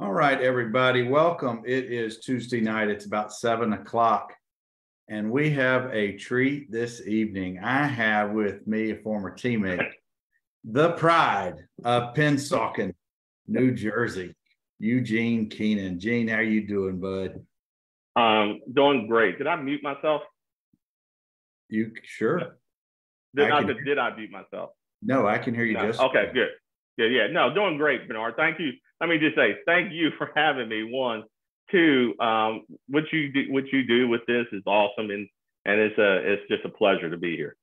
All right, everybody, welcome. It is Tuesday night. It's about 7 o'clock, and we have a treat this evening. I have with me a former teammate, the pride of Pennsauken, New Jersey, Eugene Keenan. Gene, how you doing, bud? Doing great. Did I mute myself? You sure? Did I mute myself? No, I can hear you No. just. Okay, good. Yeah. No, doing great, Bernard. Thank you. Let me just say thank you for having me. One, two, what you do with this is awesome, and it's just a pleasure to be here.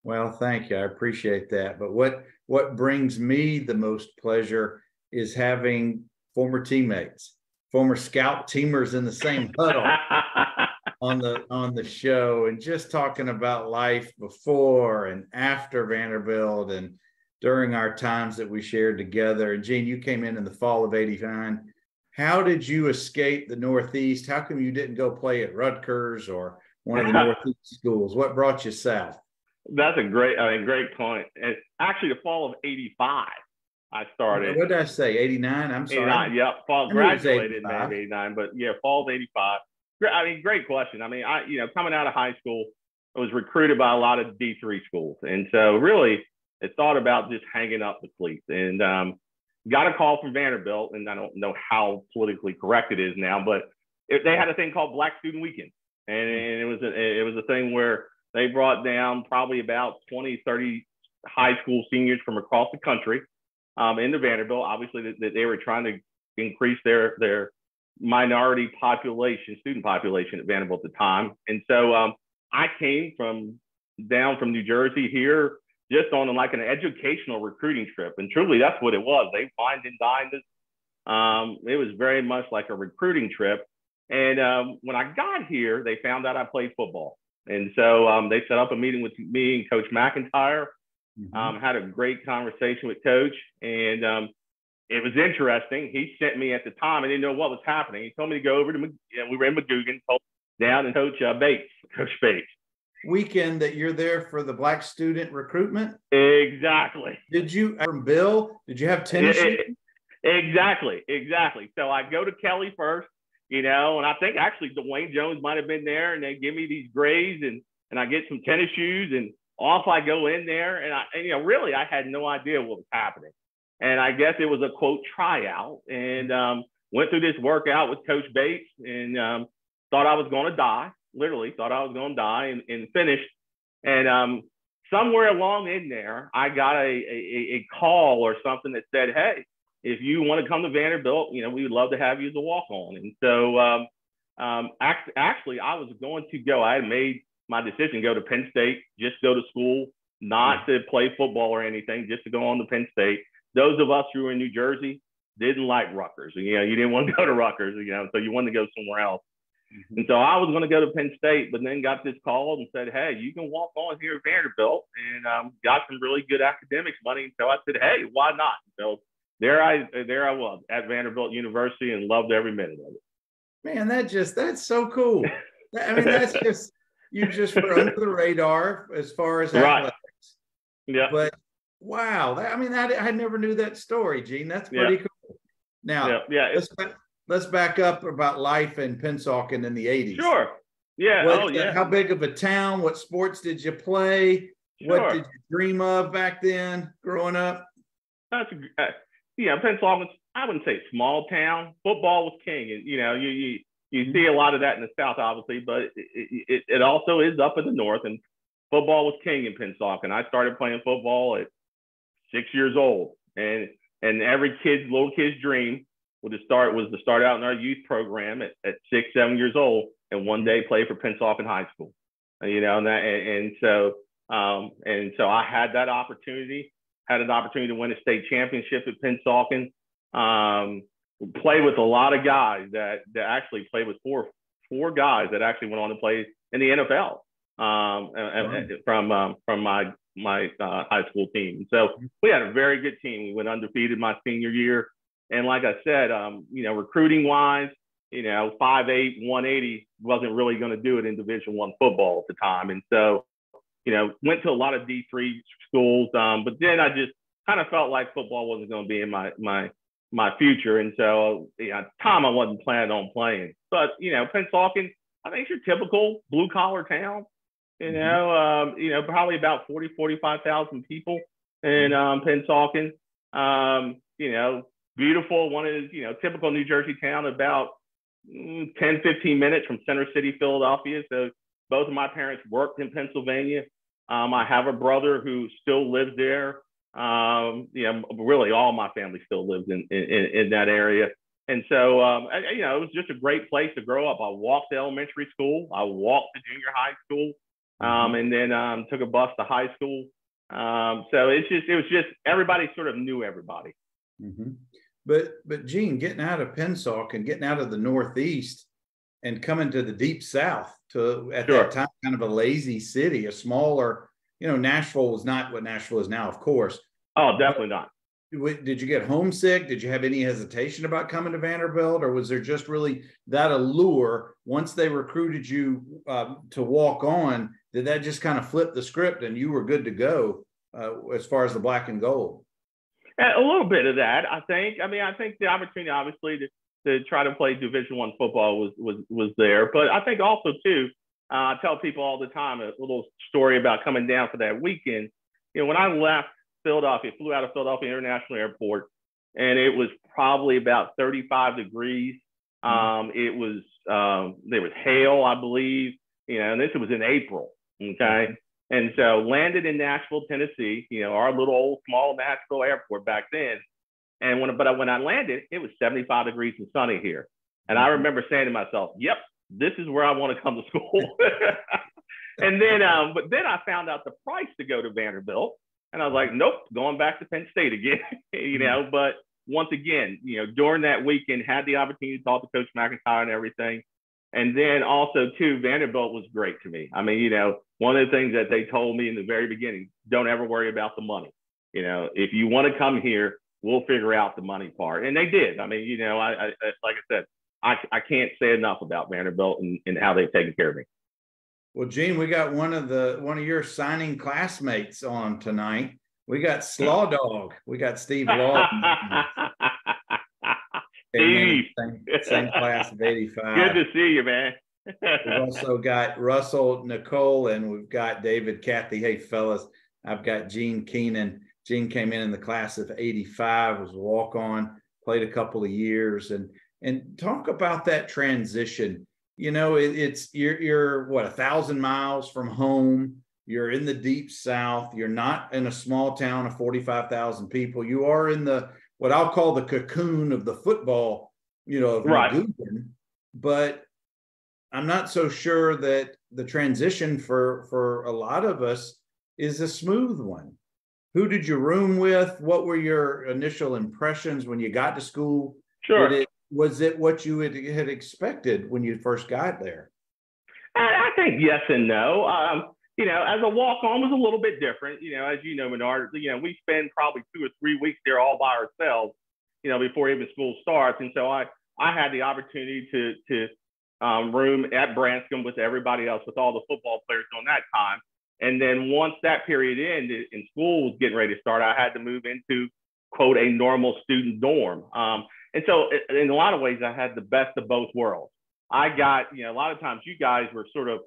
Well, thank you. I appreciate that. But what brings me the most pleasure is having former teammates, former scout teamers in the same huddle on the show, and just talking about life before and after Vanderbilt and during our times that we shared together. And Gene, you came in the fall of '89. How did you escape the Northeast? How come you didn't go play at Rutgers or one of the Northeast schools? What brought you south? That's a great point. And actually, the fall of '85, I started. What did I say? '89? I'm sorry. 89, yep. Fall graduated in '89, but yeah, fall of '85. I mean, great question. I mean, coming out of high school, I was recruited by a lot of D3 schools, and so really, I thought about just hanging up the cleats, and got a call from Vanderbilt, and I don't know how politically correct it is now, but they had a thing called Black Student Weekend, and it was a thing where they brought down probably about 20, 30 high school seniors from across the country into Vanderbilt. Obviously, that they were trying to increase their minority student population at Vanderbilt at the time. And so I came down from New Jersey here just on like an educational recruiting trip. And truly, that's what it was. They wined and dined us. It was very much like a recruiting trip. And when I got here, they found out I played football. And so they set up a meeting with me and Coach McIntyre. Had a great conversation with Coach, and it was interesting. He sent me at the time. I didn't know what was happening. He told me to go over to, we were in Pennsauken, down and Coach Bates. Weekend that you're there for the Black student recruitment? Exactly. Did you, from Bill, did you have tennis shoes? Exactly. So I go to Kelly first, and I think actually Dwayne Jones might have been there, and they give me these grades, and I get some tennis shoes, and off I go in there, and really I had no idea what was happening. And I guess it was a quote tryout, and went through this workout with Coach Bates, and thought I was going to die. Literally thought I was going to die, and finished. And somewhere along in there, I got a call or something that said, "Hey, if you want to come to Vanderbilt, we would love to have you as a walk-on." And so actually, I was going to go. I had made my decision, go to Penn State, just go to school, not to play football or anything, just to go on to Penn State. Those of us who were in New Jersey didn't like Rutgers. You didn't want to go to Rutgers, so you wanted to go somewhere else. And so I was going to go to Penn State, but then got this call and said, "Hey, you can walk on here at Vanderbilt," and got some really good academics money. And so I said, "Hey, why not?" So there I was at Vanderbilt University, and loved every minute of it. Man, that's so cool. I mean, that's just, you just were under the radar as far as athletics. Yeah. But wow, I never knew that story, Gene. That's pretty cool. Now, let's back up about life in Pennsauken in the '80s. Sure. Yeah. How big of a town? What sports did you play? Sure. What did you dream of back then, growing up? Pennsauken, I wouldn't say small town. Football was king, and you see a lot of that in the South, obviously, but it also is up in the North, and football was king in Pennsauken. I started playing football at 6 years old, and every little kid's dream was to start out in our youth program at 6, 7 years old, and one day play for Pennsauken High School. So I had that opportunity. Had an opportunity to win a state championship at Pennsauken. Play with a lot of guys that actually played with four guys that actually went on to play in the NFL from my high school team. So we had a very good team. We went undefeated my senior year. And like I said, recruiting wise, 5'8", 180 wasn't really going to do it in Division I football at the time. And so, went to a lot of D3 schools. But then I just kind of felt like football wasn't going to be in my my future. And so, at the time, I wasn't planning on playing. But, Pennsauken, I think it's your typical blue-collar town. Probably about 45,000 people in Pennsauken. Beautiful, one is, typical New Jersey town, about 10, 15 minutes from Center City, Philadelphia. So both of my parents worked in Pennsylvania. I have a brother who still lives there. Really all my family still lives in that area. And so, it was just a great place to grow up. I walked to elementary school. I walked to junior high school, and then took a bus to high school. So it was just everybody sort of knew everybody. Mm-hmm. But Gene, getting out of Pennsauken, getting out of the Northeast and coming to the deep South at that time, kind of a lazy city, a smaller, Nashville was not what Nashville is now, of course. Oh, definitely not. Did you get homesick? Did you have any hesitation about coming to Vanderbilt, or was there just really that allure once they recruited you to walk on? Did that just kind of flip the script and you were good to go as far as the black and gold? A little bit of that, I think. I think the opportunity, obviously, to try to play Division I football was there. But I think also, too, I tell people all the time a little story about coming down for that weekend. When I left Philadelphia, flew out of Philadelphia International Airport, and it was probably about 35 degrees. It was there was hail, I believe, and this was in April. Okay. And so landed in Nashville, Tennessee, our little old small Nashville airport back then. And when I landed, it was 75 degrees and sunny here. And I remember saying to myself, yep, this is where I want to come to school. And then, but then I found out the price to go to Vanderbilt. And I was like, nope, going back to Penn State again, But once again, during that weekend, had the opportunity to talk to Coach McIntyre and everything. And then also, too, Vanderbilt was great to me. One of the things that they told me in the very beginning, don't ever worry about the money. If you want to come here, we'll figure out the money part. And they did. I like I said, I can't say enough about Vanderbilt and how they've taken care of me. Well, Gene, we got one of your signing classmates on tonight. We got Slaw Dog. We got Steve Law. Steve. Same class of 85. Good to see you, man. We've also got Russell, Nicole, and we've got David, Kathy. Hey, fellas, I've got Gene Keenan. Gene came in the class of 85, was a walk-on, played a couple of years. And talk about that transition. You're what, 1,000 miles from home. You're in the deep South. You're not in a small town of 45,000 people. You are in what I'll call the cocoon of the football, of right. Magoogan. But I'm not so sure that the transition for a lot of us is a smooth one. Who did you room with? What were your initial impressions when you got to school? Sure. Was it what you had expected when you first got there? I think yes and no. As a walk-on was a little bit different. As you know, Menard, we spend probably 2 or 3 weeks there all by ourselves, before even school starts. And so I had the opportunity to room at Branscombe with everybody else, with all the football players during that time. And then once that period ended and school was getting ready to start, I had to move into, quote, a normal student dorm. And so in a lot of ways, I had the best of both worlds. I got, a lot of times you guys were sort of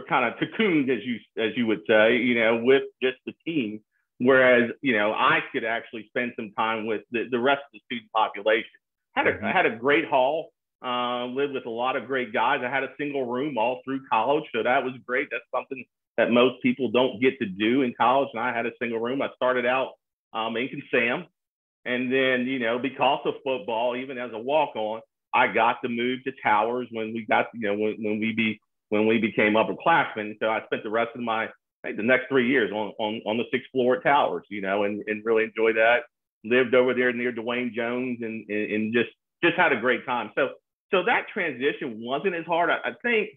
kind of cocooned, as you would say, with just the team. Whereas, I could actually spend some time with the rest of the student population. I had a great hall, lived with a lot of great guys. I had a single room all through college. So that was great. That's something that most people don't get to do in college. And I had a single room. I started out in Sam. And then, because of football, even as a walk-on, I got to move to Towers when we got, when we became upperclassmen. So I spent the rest of the next 3 years on the 6th floor at Towers, and really enjoyed that. Lived over there near Dwayne Jones and just had a great time. So that transition wasn't as hard. I think,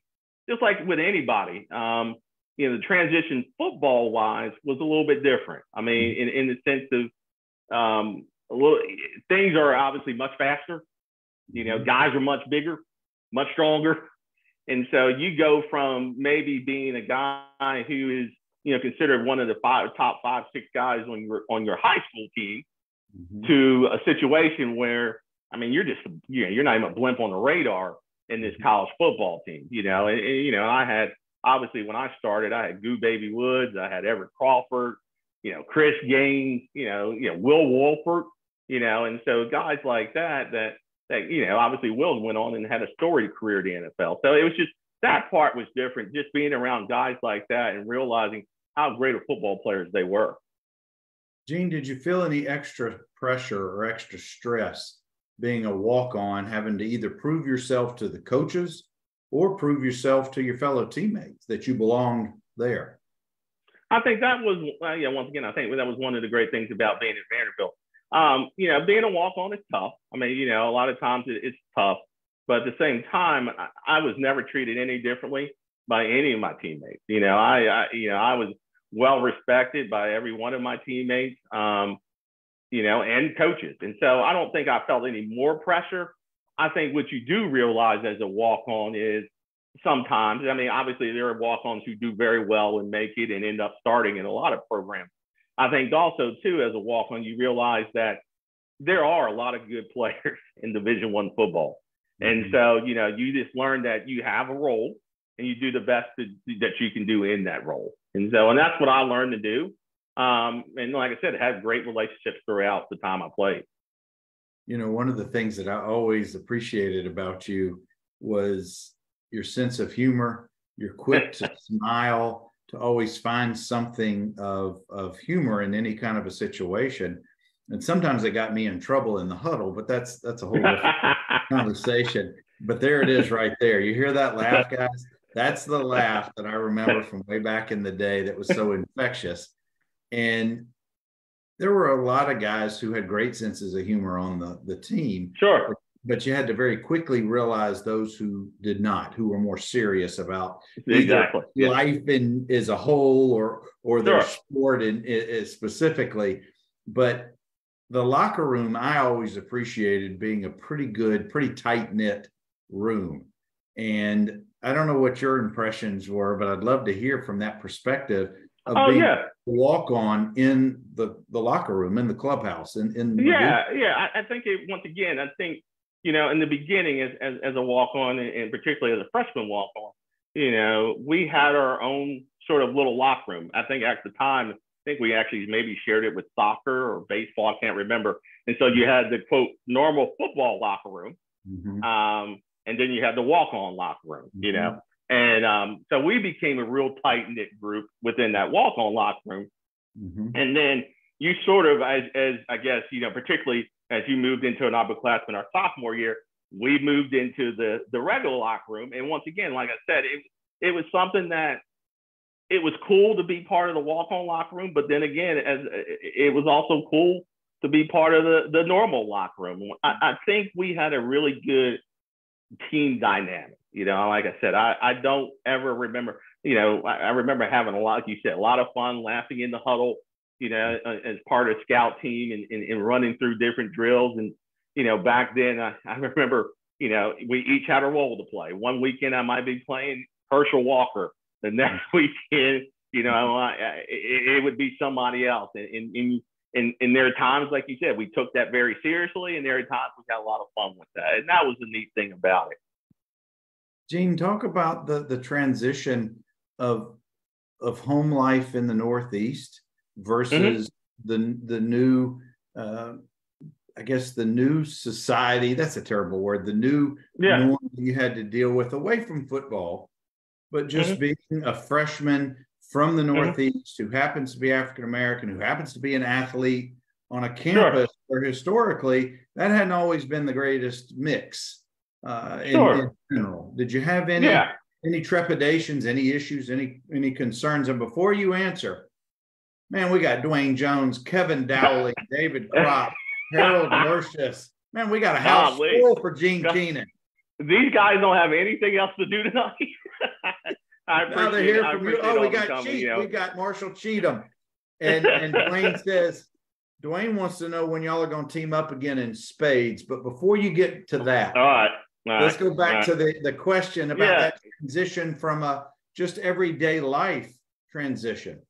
just like with anybody, the transition football-wise was a little bit different. In the sense of, things are obviously much faster. Guys are much bigger, much stronger. And so you go from maybe being a guy who is, considered one of the top 5, 6 guys on your high school team to a situation where, I mean, you're not even a blimp on the radar in this college football team, and I had, obviously when I started, I had Goo Baby Woods, I had Everett Crawford, Chris Gaines, Will Wolford, and so guys like that, obviously Will went on and had a storied career in the NFL. So it was just, that part was different, just being around guys like that and realizing how great of football players they were. Gene, did you feel any extra pressure or extra stress being a walk-on, having to either prove yourself to the coaches or prove yourself to your fellow teammates that you belonged there? I think that was, once again, I think that was one of the great things about being at Vanderbilt. Being a walk-on is tough. I mean, a lot of times it's tough, but at the same time, I was never treated any differently by any of my teammates. I was well respected by every one of my teammates, and coaches. And so I don't think I felt any more pressure. I think what you do realize as a walk-on is sometimes, I mean, obviously there are walk-ons who do very well and make it and end up starting in a lot of programs. I think also too, as a walk-on, you realize that there are a lot of good players in Division I football. And so, you just learn that you have a role and you do the best that you can do in that role. And that's what I learned to do. And like I said, I had great relationships throughout the time I played. One of the things that I always appreciated about you was your sense of humor. You're quick to smile, to always find something of humor in any kind of a situation. And sometimes it got me in trouble in the huddle, but that's a whole different conversation. But there it is right there. You hear that laugh, guys? That's the laugh that I remember from way back in the day that was so infectious. And there were a lot of guys who had great senses of humor on the team. Sure. But you had to very quickly realize those who did not, who were more serious about exactly life as a whole or their sport specifically. But the locker room, I always appreciated being a pretty tight-knit room. And I don't know what your impressions were, but I'd love to hear from that perspective of being a walk-on in the locker room, in the clubhouse. I think once again, in the beginning as a walk-on, and particularly as a freshman walk-on, we had our own sort of little locker room. I think at the time, we actually maybe shared it with soccer or baseball, I can't remember. And so you had the quote normal football locker room. And then you had the walk-on locker room, And so we became a real tight-knit group within that walk-on locker room. And then you sort of, as I guess, particularly as you moved into an upperclassman our sophomore year, we moved into the regular locker room. And once again, like I said, it was something that it was cool to be part of the walk-on locker room. But then again, it was also cool to be part of the normal locker room. I think we had a really good team dynamic. Like I said, I don't ever remember, I remember having a lot, like you said, a lot of fun laughing in the huddle, as part of scout team and running through different drills. And, back then I remember, we each had a role to play. One weekend I might be playing Herschel Walker. The next weekend, it would be somebody else. And there are times, like you said, we took that very seriously, and there are times we had a lot of fun with that. And that was the neat thing about it. Gene, talk about the transition of home life in the Northeast versus the new, I guess, the new society. That's a terrible word. The new norm you had to deal with away from football, but just being a freshman from the Northeast who happens to be African-American, who happens to be an athlete on a campus where historically that hadn't always been the greatest mix in general. Did you have any trepidations, any issues, any concerns? And before you answer, man, we got Dwayne Jones, Kevin Dowley, David Kropp, Harold Mercius. Man, we got a house full for Gene Keenan. These guys don't have anything else to do tonight. Now they're here from you. Oh, we got we got Marshall Cheatham. And Dwayne says, Dwayne wants to know when y'all are going to team up again in spades. But before you get to that, let's go back to the question about that transition from a just everyday life transition.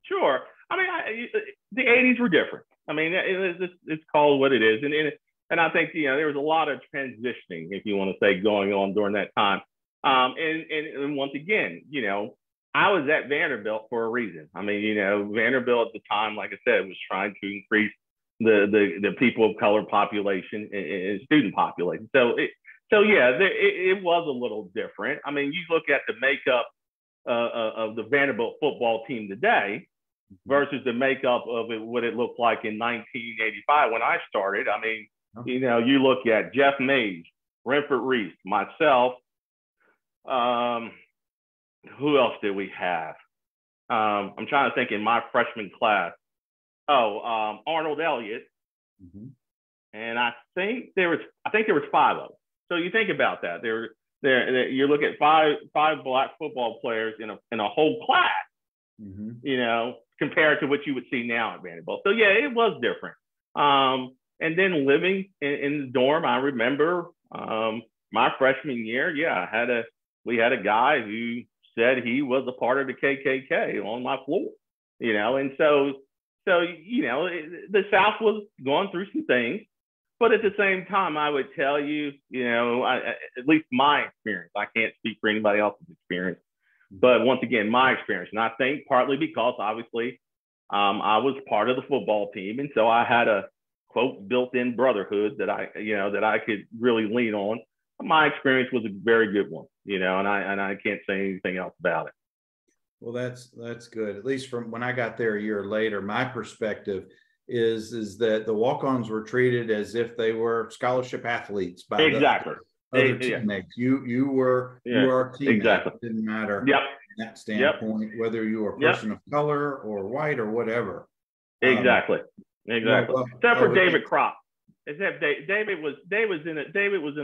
Sure. I mean, the 80s were different. I mean, it's called what it is. And I think, there was a lot of transitioning, if you want to say, going on during that time. And once again, I was at Vanderbilt for a reason. I mean, Vanderbilt at the time, like I said, was trying to increase the people of color population and student population. So it was a little different. I mean, you look at the makeup of the Vanderbilt football team today versus the makeup of what it looked like in 1985 when I started. I mean, you look at Jeff Mays, Renford Reese, myself. Who else did we have? I'm trying to think in my freshman class. Arnold Elliott. Mm-hmm. And I think there was 5 of them. So you think about that. You look at five black football players in a whole class, mm-hmm. Compared to what you would see now at Vanderbilt. So yeah, it was different. And then living in the dorm, I remember my freshman year. Yeah, we had a guy who said he was a part of the KKK on my floor. And so the South was going through some things. But at the same time, I would tell you, at least my experience, I can't speak for anybody else's experience, but once again, my experience. And I think partly because obviously I was part of the football team. And so I had a quote built-in brotherhood that I could really lean on. My experience was a very good one, and I can't say anything else about it. Well, that's good. At least from when I got there a year later, my perspective is that the walk-ons were treated as if they were scholarship athletes by exactly the other teammates. You were our teammate. Exactly. It didn't matter from that standpoint, whether you were a person of color or white or whatever. Exactly. Except for David Kropp. Except David was in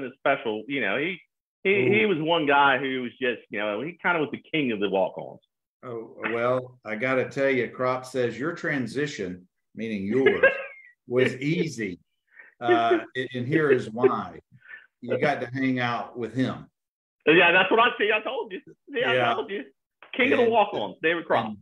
a special. He was one guy who was just he kind of was the king of the walk-ons. Oh well, I got to tell you, Kropp says your transition, meaning yours, was easy. And here is why. You got to hang out with him. Yeah, that's what I see. I told you. I told you. King of the walk-ons, David Kropp.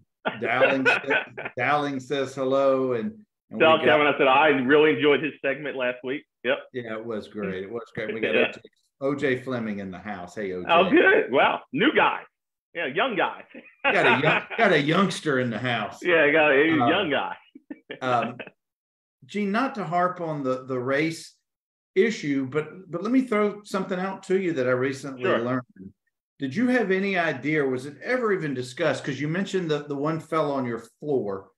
Dowling says hello. And tell Kevin I said I really enjoyed his segment last week. Yep. Yeah, it was great. We got OJ Fleming in the house. Hey, OJ. Oh, good. Well, new guy. Yeah, young guy. got a youngster in the house. Yeah, got a young guy. Gene, not to harp on the race issue, but let me throw something out to you that I recently learned. Did you have any idea, or was it ever even discussed? Because you mentioned the one fellow on your floor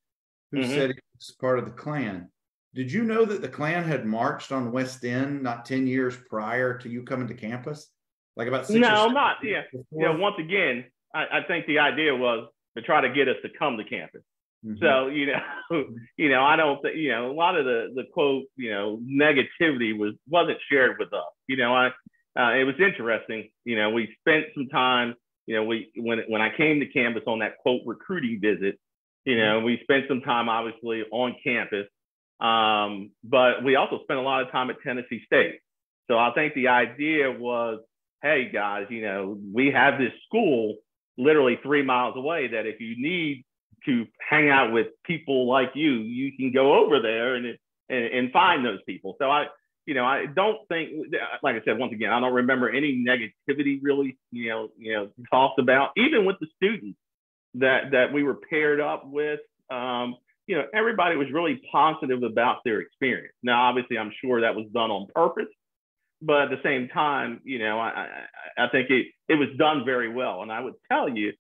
who said he was part of the Klan. Did you know that the Klan had marched on West End not 10 years prior to you coming to campus? Like about 6 No, not before? Once again, I think the idea was to try to get us to come to campus. Mm-hmm. So, I don't think, a lot of the quote, negativity wasn't shared with us. It was interesting. We spent some time, when I came to campus on that quote recruiting visit, we spent some time obviously on campus, but we also spent a lot of time at Tennessee State. So I think the idea was, hey guys, we have this school literally 3 miles away that if you need to hang out with people like you can go over there and find those people. So I don't think, like I said, once again, I don't remember any negativity really, talked about, even with the students that we were paired up with. Everybody was really positive about their experience. Now, obviously, I'm sure that was done on purpose, but at the same time, I think it was done very well. And I would tell you,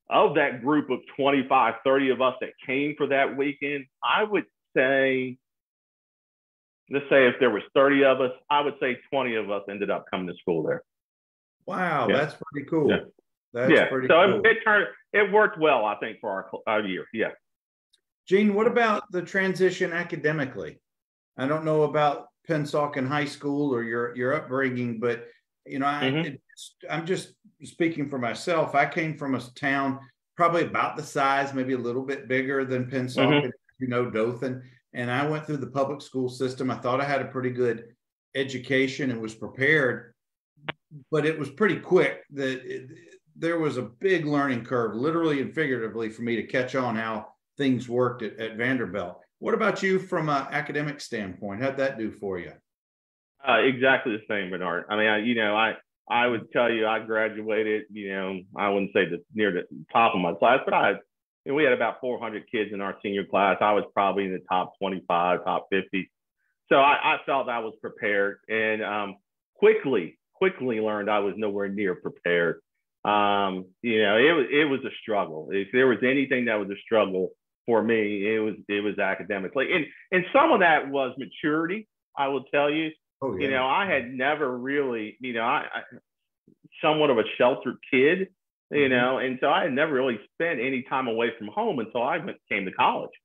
of that group of 25, 30 of us that came for that weekend, I would say, let's say if there was 30 of us, I would say 20 of us ended up coming to school there. Wow, that's pretty cool. Yeah. That's pretty cool. So it worked well, I think, for our year. Yeah. Gene, what about the transition academically? I don't know about Pennsauken High School or your upbringing, but I'm just speaking for myself. I came from a town probably about the size, maybe a little bit bigger than Pennsauken, Dothan, and I went through the public school system. I thought I had a pretty good education and was prepared, but it was pretty quick that there was a big learning curve, literally and figuratively, for me to catch on how things worked at Vanderbilt. What about you from an academic standpoint? How'd that do for you? Exactly the same, Bernard. I mean, I would tell you I graduated, I wouldn't say near the top of my class, but we had about 400 kids in our senior class. I was probably in the top 25, top 50. So I felt I was prepared, and quickly learned I was nowhere near prepared. It was a struggle. If there was anything that was a struggle for me, it was academically, and some of that was maturity. I will tell you. Oh, yeah. I had never really, I somewhat of a sheltered kid, and so I had never really spent any time away from home until I came to college.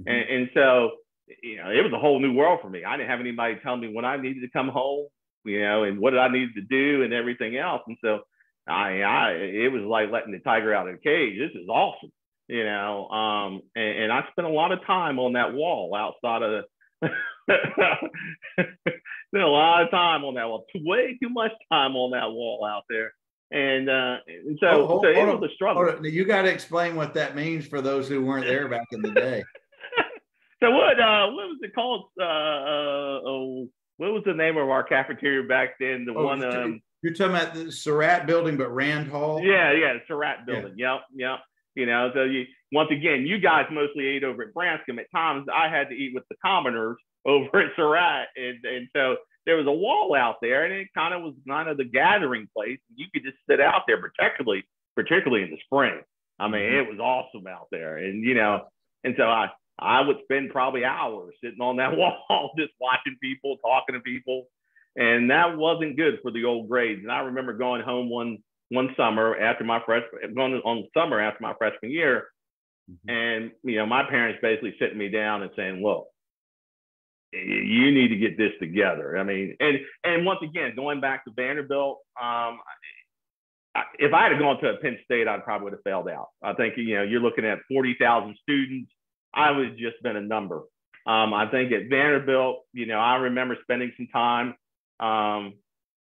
And so, it was a whole new world for me. I didn't have anybody tell me when I needed to come home, and what I needed to do and everything else. And so it was like letting the tiger out of the cage. This is awesome, and I spent a lot of time on that wall outside of spent a lot of time on that wall, way too much time on that wall out there. And so it was a struggle. You got to explain what that means for those who weren't there back in the day. So what was it called? What was the name of our cafeteria back then? You're talking about the Surratt building, but Rand Hall? Yeah, the Surratt building. Yep. So once again, you guys mostly ate over at Branscombe. At times, I had to eat with the Commodores over at Surratt, and so there was a wall out there, and it kind of was the gathering place. You could just sit out there, particularly in the spring. I mean, it was awesome out there, and and so I would spend probably hours sitting on that wall, just watching people, talking to people, and that wasn't good for the old grades. And I remember going home one summer after my freshman year, and my parents basically sitting me down and saying, "Look, you need to get this together." I mean, and once again, going back to Vanderbilt, if I had gone to Penn State, I probably would have failed out. I think you're looking at 40,000 students. I would have just been a number. I think at Vanderbilt, I remember spending some time,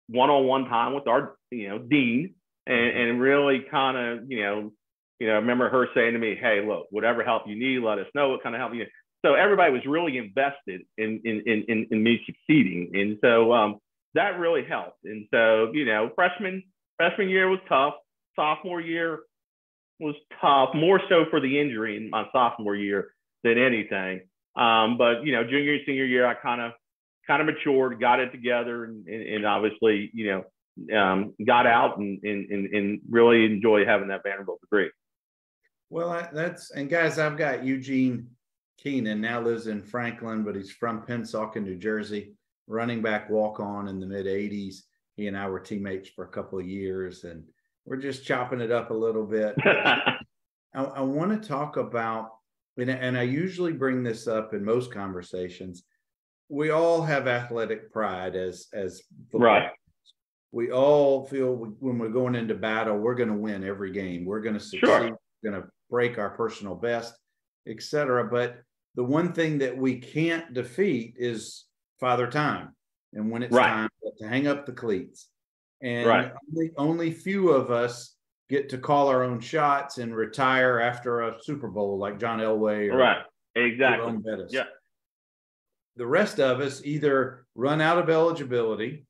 one-on-one time with our dean. And really kind of, I remember her saying to me, "Hey, look, whatever help you need, let us know what kind of help you need." So everybody was really invested in me succeeding. And so that really helped. And so, freshman year was tough. Sophomore year was tough, more so for the injury in my sophomore year than anything. But, junior and senior year, I kind of matured, got it together, and obviously, got out and really enjoy having that Vanderbilt degree. Well, and guys, I've got Eugene Keenan, now lives in Franklin, but he's from Pennsauken, New Jersey, running back walk-on in the mid-'80s. He and I were teammates for a couple of years, and we're just chopping it up a little bit. I want to talk about, and I usually bring this up in most conversations, we all have athletic pride as football. Right. We all feel when we're going into battle, we're going to win every game. We're going to succeed. Sure. We're going to break our personal best, etc. But the one thing that we can't defeat is Father Time. And when it's time to hang up the cleats. And only few of us get to call our own shots and retire after a Super Bowl like John Elway or exactly. Yeah. The rest of us either run out of eligibility,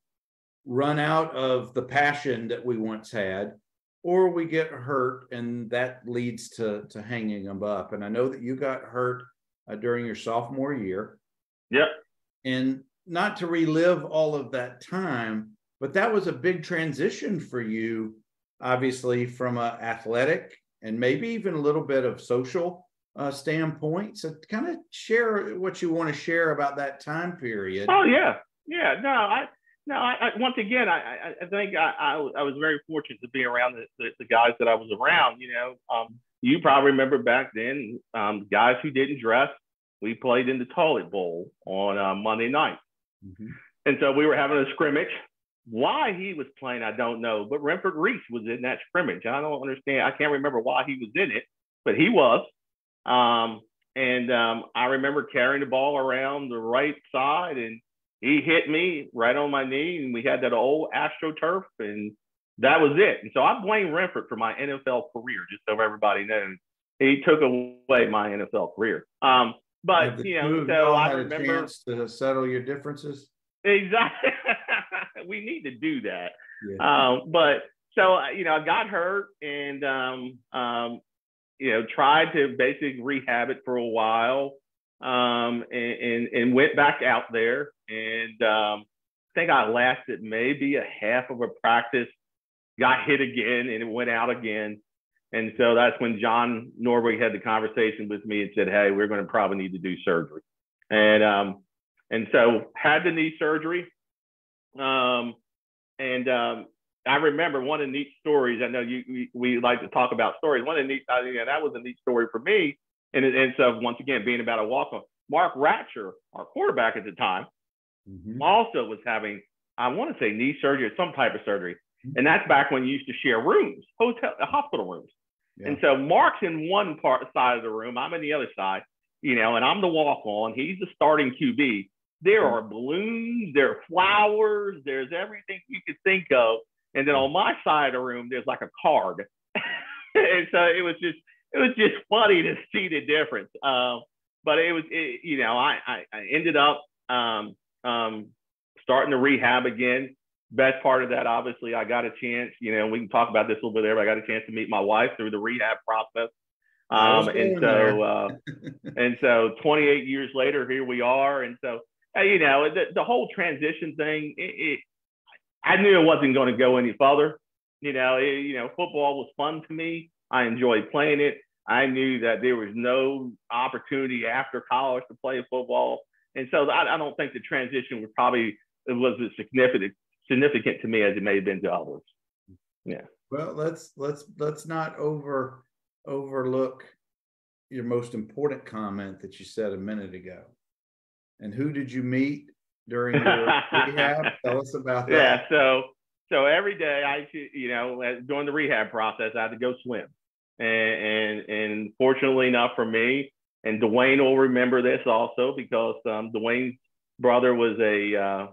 run out of the passion that we once had, or we get hurt, and that leads to hanging them up. And I know that you got hurt during your sophomore year. Yep. And not to relive all of that time, but that was a big transition for you, obviously, from an athletic and maybe even a little bit of social standpoint. So kind of share what you want to share about that time period. Oh, yeah. Yeah. No, I once again, I think I was very fortunate to be around the guys that I was around. You probably remember back then, guys who didn't dress, we played in the toilet bowl on Monday night. Mm-hmm. And so we were having a scrimmage. Why he was playing, I don't know. But Renford Reese was in that scrimmage. I don't understand. I can't remember why he was in it, but he was. I remember carrying the ball around the right side, and he hit me right on my knee, and we had that old AstroTurf, and that was it. And so I blame Renford for my NFL career, just so everybody knows. He took away my NFL career. But, you know, so I had remember. a chance to settle your differences? Exactly. We need to do that. Yeah. But so, I got hurt and, tried to basically rehab it for a while, and went back out there. And I think I lasted maybe a half of a practice, got hit again, and it went out again. And so that's when John Norwig had the conversation with me and said, "Hey, we're going to probably need to do surgery." And so had the knee surgery. I remember one of the neat stories. I know we like to talk about stories. One of the neat, that was a neat story for me. And so once again, being about a walk-on, Mark Ratcher, our quarterback at the time, also was having, I want to say, knee surgery or some type of surgery. And that's back when you used to share rooms, hospital rooms. Yeah. And so Mark's in one side of the room, I'm in the other side, and I'm the walk-on. He's the starting QB. There are balloons, there are flowers, there's everything you could think of. And then on my side of the room, there's like a card. And so it was just funny to see the difference. But I ended up starting to rehab again. Best part of that, obviously, I got a chance, we can talk about this a little bit there, but I got a chance to meet my wife through the rehab process. And so 28 years later, here we are. And so, the whole transition thing, I knew it wasn't going to go any further. Football was fun to me. I enjoyed playing it. I knew that there was no opportunity after college to play football. And so I don't think the transition was as significant to me as it may have been to others. Yeah. Well, let's not overlook your most important comment that you said a minute ago. And who did you meet during your rehab? Tell us about that. Yeah, so every day during the rehab process, I had to go swim. And fortunately enough for me, and Dwayne will remember this also because Dwayne's brother was a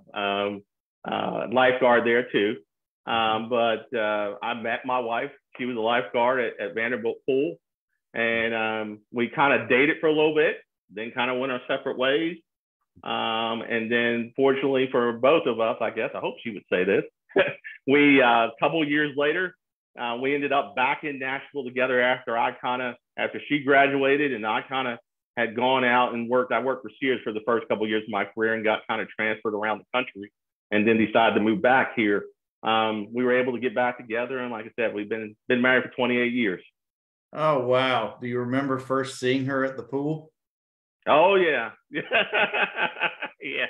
lifeguard there too. But I met my wife. She was a lifeguard at Vanderbilt pool. And we kind of dated for a little bit, then kind of went our separate ways. And then fortunately for both of us, I guess, I hope she would say this, we, a couple of years later, we ended up back in Nashville together after she graduated and I kind of had gone out and worked. I worked for Sears for the first couple of years of my career and got kind of transferred around the country and then decided to move back here. We were able to get back together. And like I said, we've been married for 28 years. Oh, wow. Do you remember first seeing her at the pool? Oh, yeah. Yeah.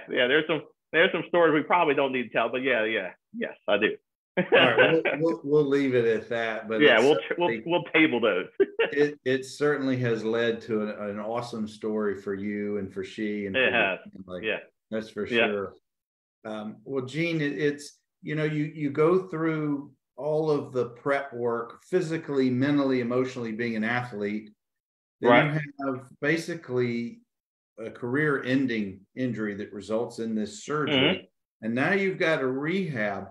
There's some stories we probably don't need to tell, but yes, I do. All right, we'll leave it at that. But yeah, we'll table those. it certainly has led to an awesome story for you and for she and it has. Yeah, that's for sure. Well, Gene, it's you go through all of the prep work, physically, mentally, emotionally, being an athlete. Then right. You have basically a career-ending injury that results in this surgery, and now you've got a rehab.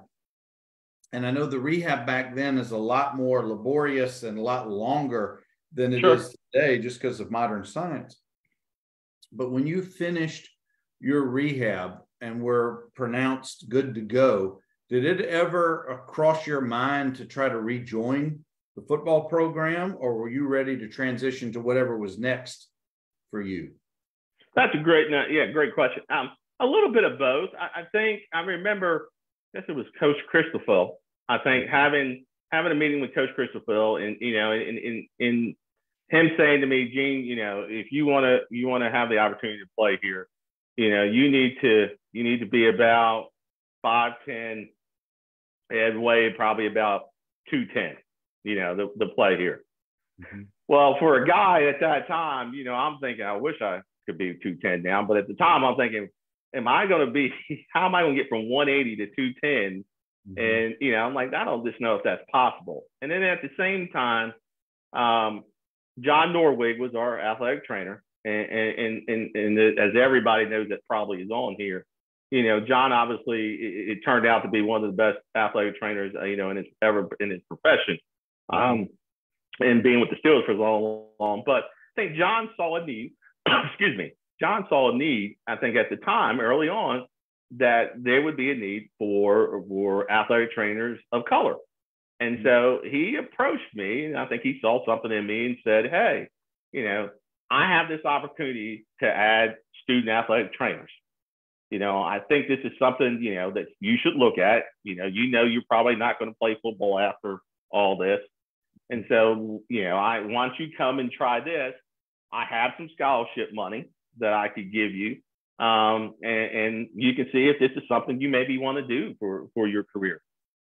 And I know the rehab back then is a lot more laborious and a lot longer than it is today, just because of modern science. But when you finished your rehab and were pronounced good to go, did it ever cross your mind to try to rejoin the football program, or were you ready to transition to whatever was next for you? That's a great question. A little bit of both. I think I remember, I guess it was Coach Christophel. I think having a meeting with Coach Christophel and in him saying to me, Gene, if you want to have the opportunity to play here, you need to be about 5'10" and weigh probably about 210. The play here. Mm-hmm. Well, for a guy at that time, I'm thinking, I wish I could be 210 now, but at the time I'm thinking, how am I going to get from 180 to 210? Mm-hmm. And, I'm like, I don't just know if that's possible. And then at the same time, John Norwig was our athletic trainer. And as everybody knows that probably is on here, John, obviously it turned out to be one of the best athletic trainers, in his profession. And being with the Steelers for so long. But I think John saw a need excuse me, John saw a need, I think at the time, early on, that there would be a need for athletic trainers of color. And so he approached me, and I think he saw something in me and said, hey, I have this opportunity to add student athletic trainers. I think this is something, that you should look at. You're probably not going to play football after all this. And so, why don't you come and try this? I have some scholarship money that I could give you. And you can see if this is something you maybe want to do for your career.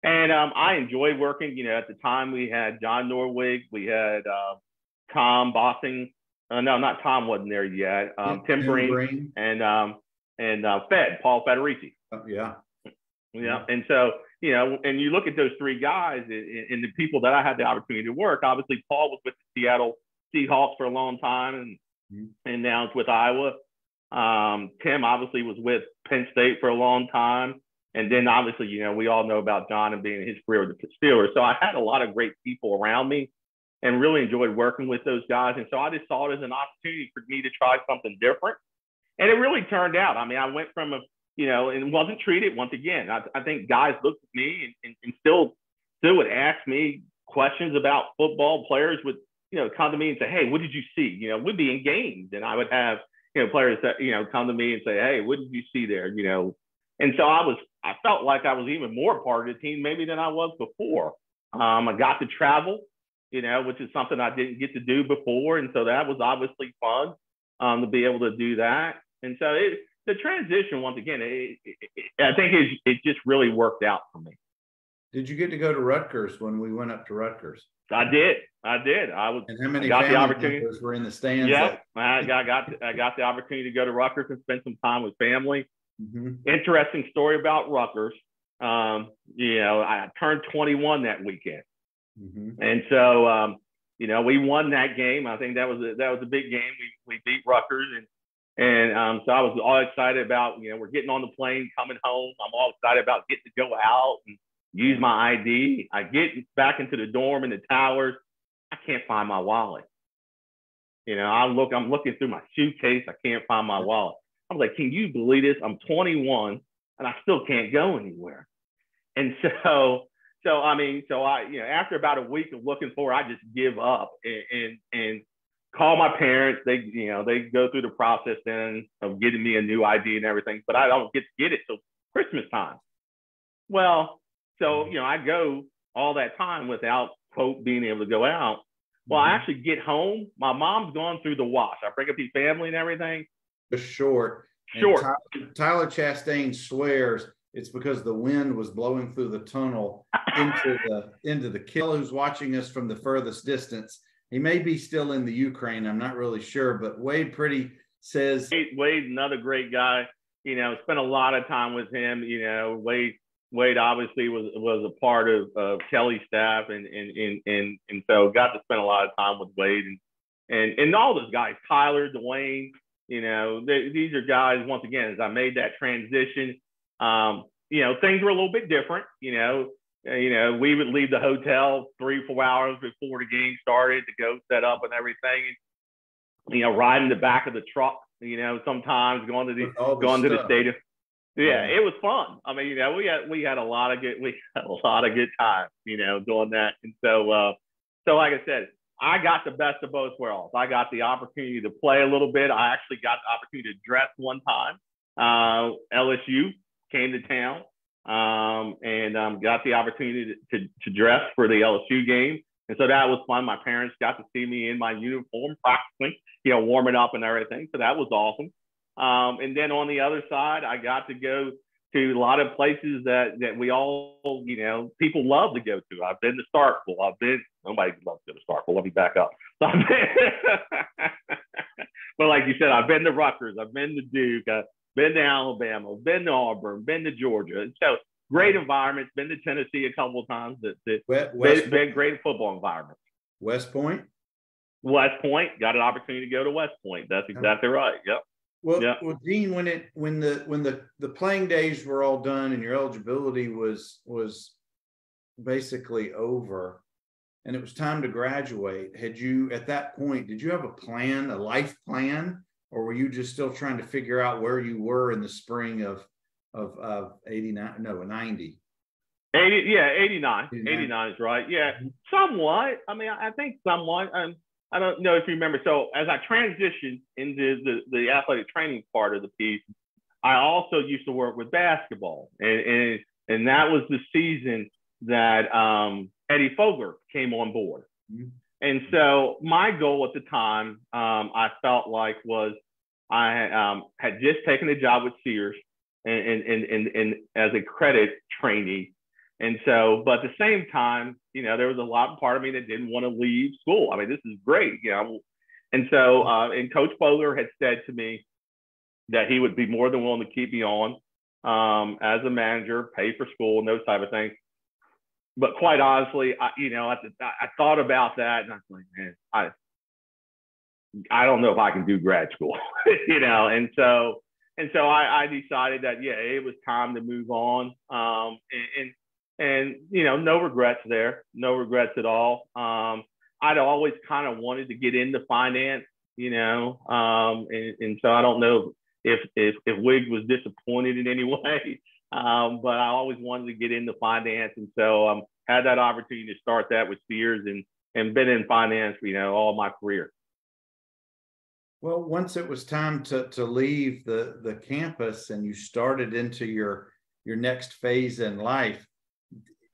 And I enjoyed working. At the time we had John Norwig, we had Tom Bossing. No, not Tom wasn't there yet. Tim Breen and Paul Federici. Yeah. Yeah. And so, and you look at those three guys and the people that I had the opportunity to work. Obviously, Paul was with the Seattle Seahawks for a long time, and now it's with Iowa. Tim obviously was with Penn State for a long time. And then obviously, we all know about John and being in his career with the Steelers. So I had a lot of great people around me and really enjoyed working with those guys. And so I just saw it as an opportunity for me to try something different. And it really turned out. I mean, I went from and wasn't treated once again. I think guys looked at me and still would ask me questions about football. Players would, come to me and say, hey, what did you see? We'd be in games, and I would have, players that, come to me and say, hey, what did you see there? And so I felt like I was even more part of the team maybe than I was before. I got to travel, which is something I didn't get to do before. And so that was obviously fun to be able to do that. And so the transition, once again, I think it just really worked out for me. Did you get to go to Rutgers when we went up to Rutgers? I did. And how many family members were in the stands? Yeah, I got the opportunity to go to Rutgers and spend some time with family. Mm-hmm. Interesting story about Rutgers. I turned 21 that weekend, and so we won that game. I think that was a big game. We beat Rutgers, and so I was all excited about we're getting on the plane coming home. I'm all excited about getting to go out and use my ID. I get back into the dorm in the towers. I can't find my wallet. I'm looking through my suitcase. I can't find my wallet. I was like, can you believe this? I'm 21 and I still can't go anywhere. And so I, after about a week of looking for it, I just give up and call my parents. They go through the process then of getting me a new ID and everything, but I don't get to get it till Christmas time. Well, so, I go all that time without, quote, being able to go out. Well, I actually get home. My mom's gone through the wash. I bring up his family and everything. Short. Tyler Chastain swears it's because the wind was blowing through the tunnel into the kill who's watching us from the furthest distance. He may be still in the Ukraine. I'm not really sure, but Wade Pretty says Wade, another great guy. Spent a lot of time with him. Wade obviously was a part of Kelly's staff, and so got to spend a lot of time with Wade and all those guys. Tyler, Dwayne. These are guys, once again, as I made that transition, things were a little bit different. We would leave the hotel 3-4 hours before the game started to go set up and everything. And, riding the back of the truck, sometimes going to the stadium. Yeah, it was fun. I mean, we had a lot of good times, doing that. And so like I said, I got the best of both worlds. I got the opportunity to play a little bit. I actually got the opportunity to dress one time. LSU came to town and got the opportunity to dress for the LSU game. And so that was fun. My parents got to see me in my uniform practically, warming up and everything. So that was awesome. And then on the other side, I got to go to a lot of places that we all, people love to go to. I've been to Starkville. Nobody loves to go to Starkville. Let me back up. But like you said, I've been to Rutgers. I've been to Duke. I've been to Alabama. Been to Auburn. Been to Georgia. And so great environments. Been to Tennessee a couple of times. Been great football environments. West Point? West Point. Got an opportunity to go to West Point. That's exactly right. Yep. Well, Gene, when the playing days were all done and your eligibility was basically over, and it was time to graduate, at that point, did you have a life plan or were you just still trying to figure out where you were in the spring of 89? No, 90. 80, yeah, 89. 89 is right. Yeah, somewhat. I mean, I think somewhat. I don't know if you remember. So as I transitioned into the athletic training part of the piece, I also used to work with basketball, and that was the season that Eddie Fogler came on board. Mm-hmm. And so my goal at the time, I felt like, was I had just taken a job with Sears and as a credit trainee. And so, but at the same time, you know, there was a lot part of me that didn't want to leave school. I mean, this is great, you know. And so, and Coach Fogler had said to me that he would be more than willing to keep me on as a manager, pay for school and those type of things. But quite honestly, I thought about that, and I was like, man, I don't know if I can do grad school, you know. And so I decided that, yeah, it was time to move on. And you know, no regrets there, no regrets at all. I'd always kind of wanted to get into finance, you know, and so I don't know if Wiggs was disappointed in any way, but I always wanted to get into finance, and so had that opportunity to start that with Sears, and been in finance, you know, all my career. Well, once it was time to leave the campus and you started into your next phase in life,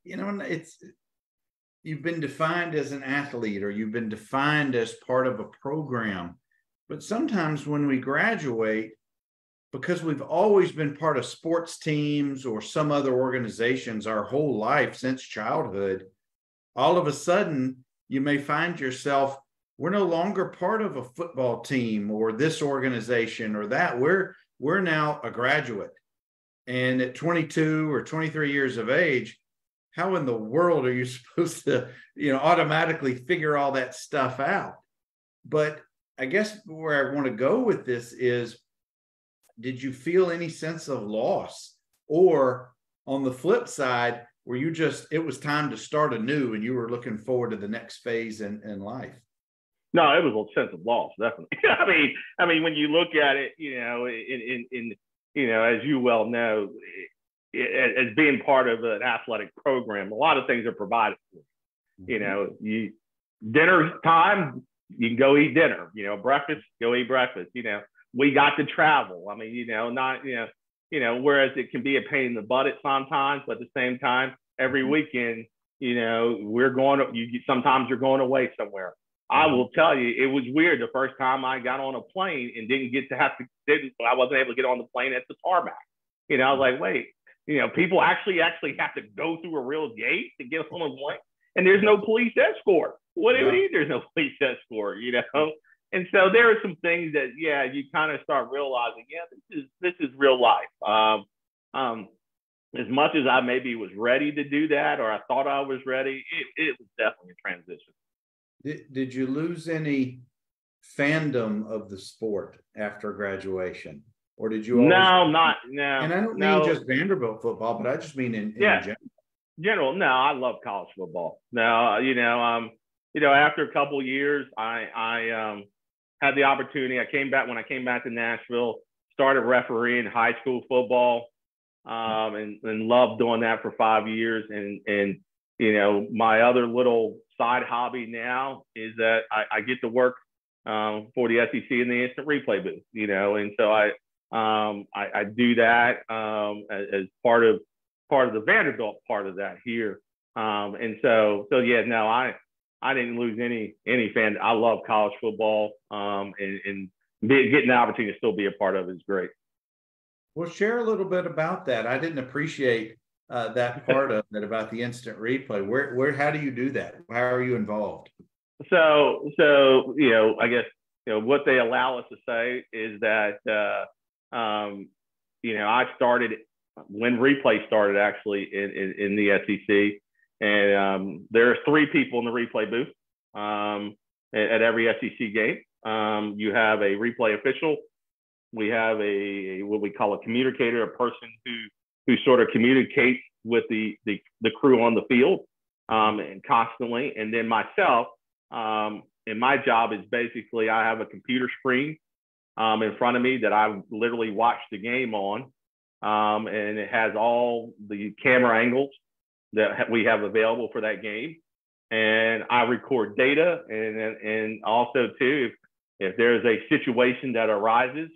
you know, you've been defined as an athlete, or you've been defined as part of a program. But sometimes when we graduate, because we've always been part of sports teams or some other organizations our whole life since childhood, all of a sudden you may find yourself, we're no longer part of a football team or this organization or that. We're now a graduate. And at 22 or 23 years of age, how in the world are you supposed to, you know, automatically figure all that stuff out? But I guess where I want to go with this is, did you feel any sense of loss? Or on the flip side, were you just, it was time to start anew and you were looking forward to the next phase in life? No, it was a sense of loss, definitely. I mean, when you look at it, you know, in you know, as you well know, as being part of an athletic program, a lot of things are provided for. Mm-hmm. You know, dinner time, you can go eat dinner. You know, breakfast, go eat breakfast. You know, we got to travel. I mean, you know, not whereas it can be a pain in the butt at sometimes, but at the same time, every weekend, you know, sometimes you're going away somewhere. I will tell you, it was weird the first time I got on a plane and I wasn't able to get on the plane at the tarmac. You know, I was like, wait, you know, people actually have to go through a real gate to get on a plane, and there's no police escort. What do you mean there's no police escort, you know? And so there are some things that, yeah, you kind of start realizing, yeah, this is real life. As much as I maybe was ready to do that, or I thought I was ready, it was definitely a transition. Did you lose any fandom of the sport after graduation? Or did you always... No. And I don't mean just Vanderbilt football, but I just mean in general. No, I love college football. No, you know, after a couple of years, I had the opportunity. When I came back to Nashville, started refereeing high school football, and loved doing that for 5 years. And you know, my other little side hobby now is that I get to work for the SEC in the instant replay booth. You know, and so I do that as part of the Vanderbilt part of that here. And so yeah, no, I didn't lose any fan. I love college football, and getting the opportunity to still be a part of it is great. Well, share a little bit about that. I didn't appreciate that part of it about the instant replay. How do you do that? How are you involved? So you know, I guess, you know, what they allow us to say is that you know, I started when replay started actually in the SEC. And there are 3 people in the replay booth at every SEC game. You have a replay official. We have a what we call a communicator, a person who sort of communicates with the crew on the field and constantly. And then myself, and my job is basically I have a computer screen in front of me that I literally watch the game on. And it has all the camera angles that we have available for that game. And I record data, and also too, if there's a situation that arises,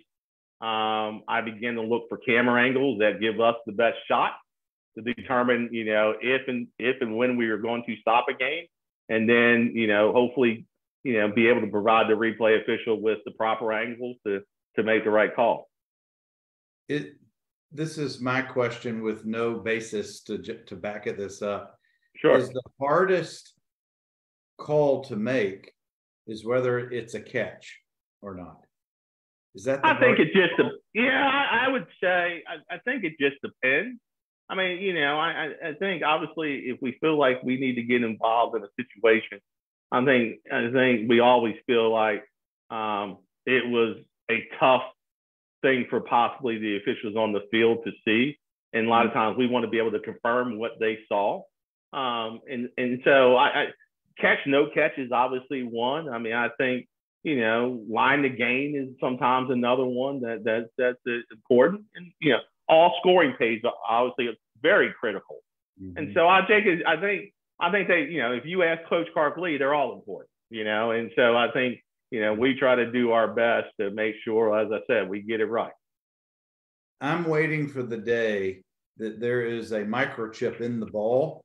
I begin to look for camera angles that give us the best shot to determine, if and when we are going to stop a game, and then, hopefully, be able to provide the replay official with the proper angles to make the right call. This is my question with no basis to back this up. Sure. Is the hardest call to make is whether it's a catch or not? Is that I think it just, I would say, I think it just depends. I mean, I think obviously if we feel like we need to get involved in a situation, I think we always feel like it was a tough thing for possibly the officials on the field to see. And a lot of times we want to be able to confirm what they saw. And so catch, no catch is obviously one. I mean, I think, line to gain is sometimes another one that's important. And, all scoring plays are obviously very critical. Mm-hmm. And so I think they, if you ask Coach Clark Lee, they're all important, and so I think, we try to do our best to make sure, as I said, we get it right. I'm waiting for the day that there is a microchip in the ball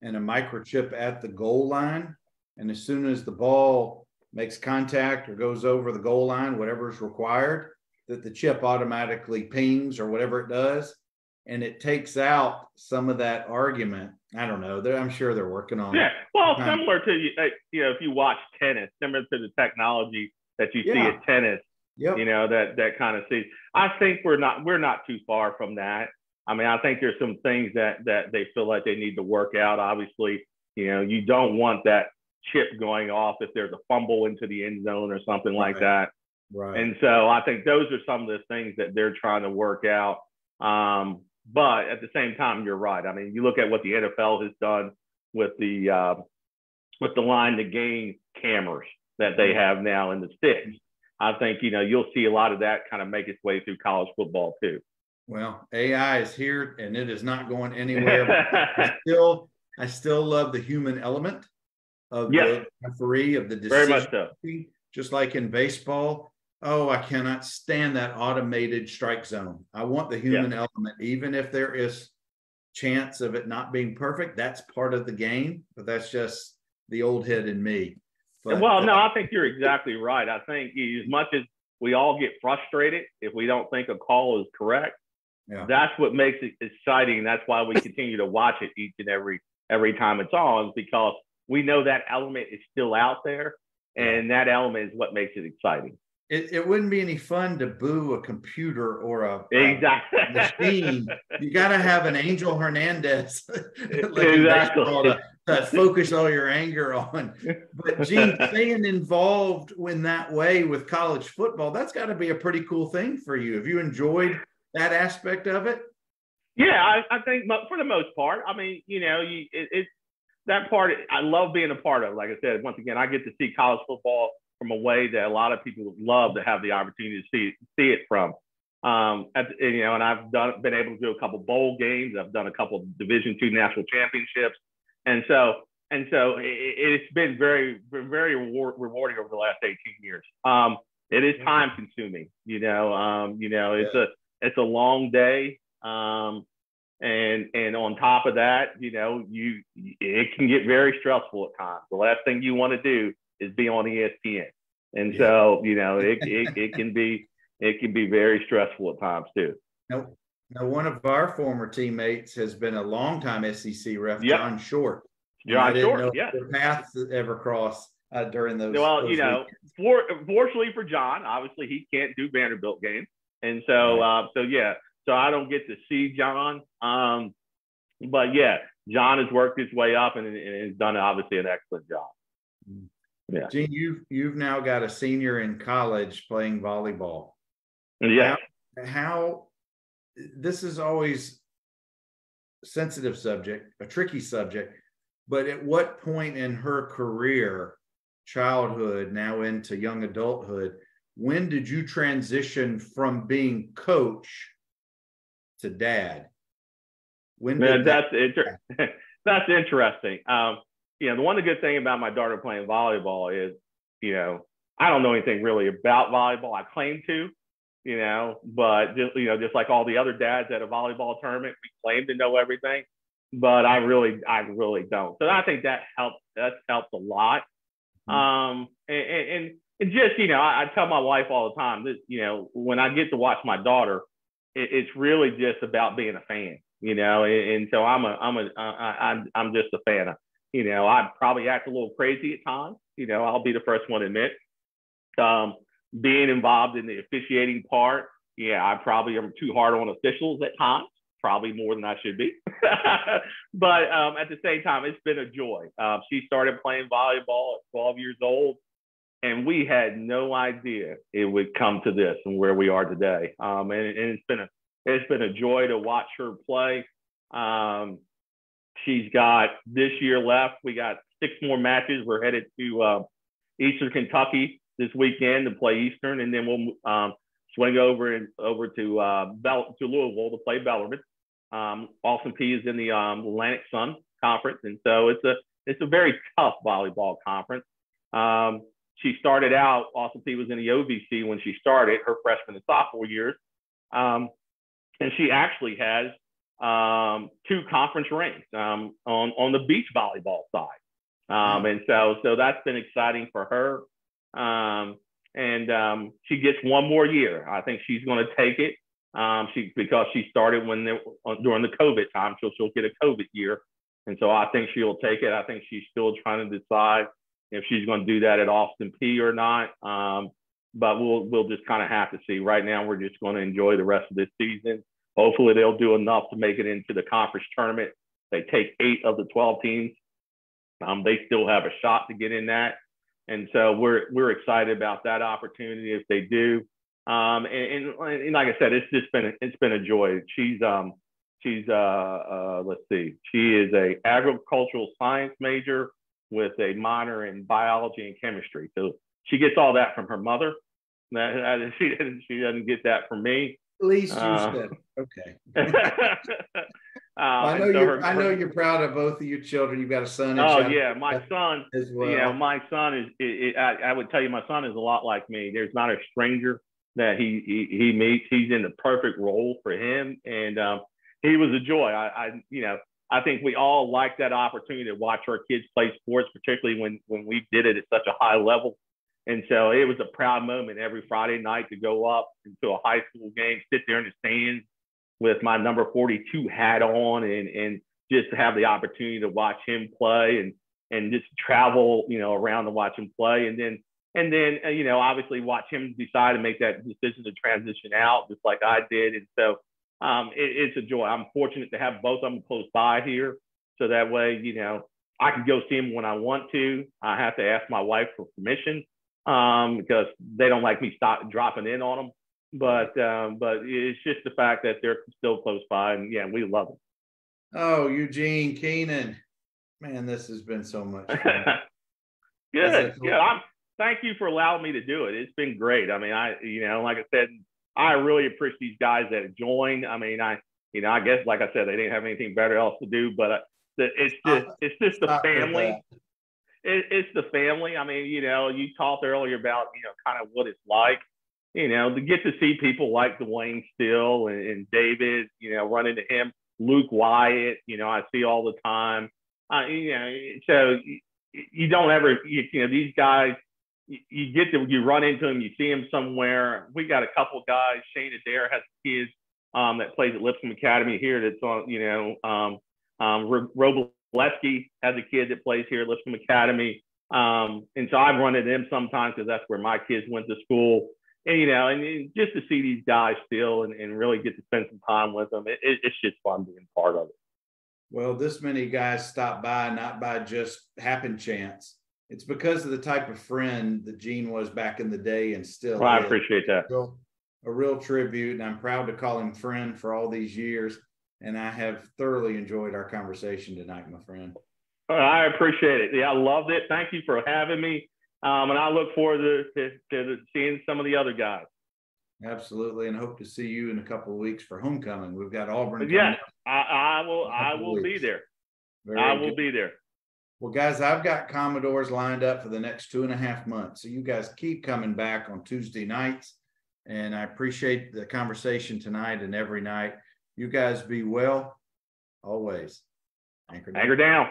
and a microchip at the goal line. And as soon as the ball makes contact or goes over the goal line, whatever is required, that the chip automatically pings or whatever it does. And it takes out some of that argument. I don't know. I'm sure they're working on it. Yeah, well, similar to, if you watch tennis, similar to the technology that you see at tennis, that kind of sees. I think we're not too far from that. I mean, I think there's some things that they feel like they need to work out. Obviously, you don't want that chip going off if there's a fumble into the end zone or something like that. Right. And so I think those are some of the things that they're trying to work out. But at the same time, you're right. I mean, you look at what the NFL has done with the line to gain cameras that they have now in the sticks. I think, you'll see a lot of that kind of make its way through college football too. Well, AI is here and it is not going anywhere. I still love the human element of the referee, of the decision. Very much so. Just like in baseball. Oh, I cannot stand that automated strike zone. I want the human element, even if there is chance of it not being perfect. That's part of the game, but that's just the old head in me. But, no, I think you're exactly right. I think as much as we all get frustrated if we don't think a call is correct, that's what makes it exciting. That's why we continue to watch it each and every time it's on, because we know that element is still out there, and that element is what makes it exciting. It wouldn't be any fun to boo a computer or a machine. You got to have an Angel Hernandez to focus all your anger on. But Gene, staying involved in that way with college football, that's got to be a pretty cool thing for you. Have you enjoyed that aspect of it? Yeah, I think for the most part. I mean, it's that part I love being a part of. Like I said, once again, I get to see college football from a way that a lot of people would love to have the opportunity to see it from. And I've been able to do a couple bowl games. I've done a couple Division II national championships, and so it's been very, very rewarding over the last 18 years. It is time consuming. It's a long day, and on top of that, it can get very stressful at times. The last thing you want to do is be on ESPN. And so, it can be very stressful at times too. Now, one of our former teammates has been a longtime SEC ref, John Short. John Short, their paths ever crossed during those. Well, fortunately for John, obviously he can't do Vanderbilt games. And so, so I don't get to see John. But John has worked his way up and has done obviously an excellent job. Yeah. Gene, you've now got a senior in college playing volleyball. Yeah. How this is always a sensitive subject, a tricky subject, but at what point in her career, childhood, now into young adulthood, when did you transition from being coach to dad? When did that's interesting. The one good thing about my daughter playing volleyball is, I don't know anything really about volleyball. I claim to, but just like all the other dads at a volleyball tournament, we claim to know everything, but I really don't. So I think that helped. That's helped a lot. And just, I tell my wife all the time that, when I get to watch my daughter, it's really just about being a fan, and so I'm just a fan of, I probably act a little crazy at times, I'll be the first one to admit, being involved in the officiating part. Yeah, I probably am too hard on officials at times, probably more than I should be. But at the same time, it's been a joy. She started playing volleyball at 12 years old, and we had no idea it would come to this and where we are today. And it's been a joy to watch her play. She's got this year left. We got 6 more matches. We're headed to Eastern Kentucky this weekend to play Eastern, and then we'll swing over to Louisville to play Bellarmine. Austin P is in the Atlantic Sun Conference, and so it's a very tough volleyball conference. She started out, Austin P was in the OVC when she started her freshman and sophomore years, and she actually has 2 conference rings on the beach volleyball side, and so that's been exciting for her. And she gets 1 more year. I think she's going to take it. Because she started during the COVID time, she'll get a COVID year, and so I think she'll take it. I think she's still trying to decide if she's going to do that at Austin P or not. But we'll just kind of have to see. Right now, we're just going to enjoy the rest of this season. Hopefully, they'll do enough to make it into the conference tournament. They take 8 of the 12 teams. They still have a shot to get in that, and so we're excited about that opportunity if they do. And like I said, it's been a joy. She's let's see, she is a agricultural science major with a minor in biology and chemistry. So she gets all that from her mother. She doesn't get that from me. At least you said okay. I know you're proud of both of your children. You've got a son. And my son as well. My son is. I would tell you, my son is a lot like me. There's not a stranger that he meets. He's in the perfect role for him, and he was a joy. I think we all like that opportunity to watch our kids play sports, particularly when we did it at such a high level. And so it was a proud moment every Friday night to go up into a high school game, sit there in the stands with my number 42 hat on, and just to have the opportunity to watch him play and just travel, around to watch him play, and then obviously watch him decide to make that decision to transition out, just like I did. And so it's a joy. I'm fortunate to have both of them close by here, so that way, I can go see them when I want to. I have to ask my wife for permission because they don't like me dropping in on them. But it's just the fact that they're still close by, and yeah, we love them. Oh, Eugene, Keenan, man, this has been so much fun. Good. Thank you for allowing me to do it. It's been great. I mean, like I said, I really appreciate these guys that have joined. I mean, I guess, like I said, they didn't have anything better else to do, but it's just the family. It's the family. I mean, you talked earlier about, kind of what it's like, to get to see people like Dwayne Still and David, run into him, Luke Wyatt, I see all the time. So you don't ever, these guys, you run into them, you see them somewhere. We got a couple of guys. Shane Adair has kids that plays at Lipscomb Academy here. That's on, Robleski has a kid that plays here at Lipscomb Academy. And so I've run into them sometimes because that's where my kids went to school. And, and just to see these guys still and really get to spend some time with them, it's just fun being part of it. Well, this many guys stop by, not by just happen chance. It's because of the type of friend that Gene was back in the day and still. Well, I appreciate that. A real tribute, and I'm proud to call him friend for all these years. And I have thoroughly enjoyed our conversation tonight, my friend. I appreciate it. Yeah, I loved it. Thank you for having me. And I look forward to seeing some of the other guys. Absolutely, and hope to see you in a couple of weeks for homecoming. We've got Auburn. Yes, I will be there. I will be there. Well, guys, I've got Commodores lined up for the next 2.5 months. So you guys keep coming back on Tuesday nights. And I appreciate the conversation tonight and every night. You guys be well always. Anchor down.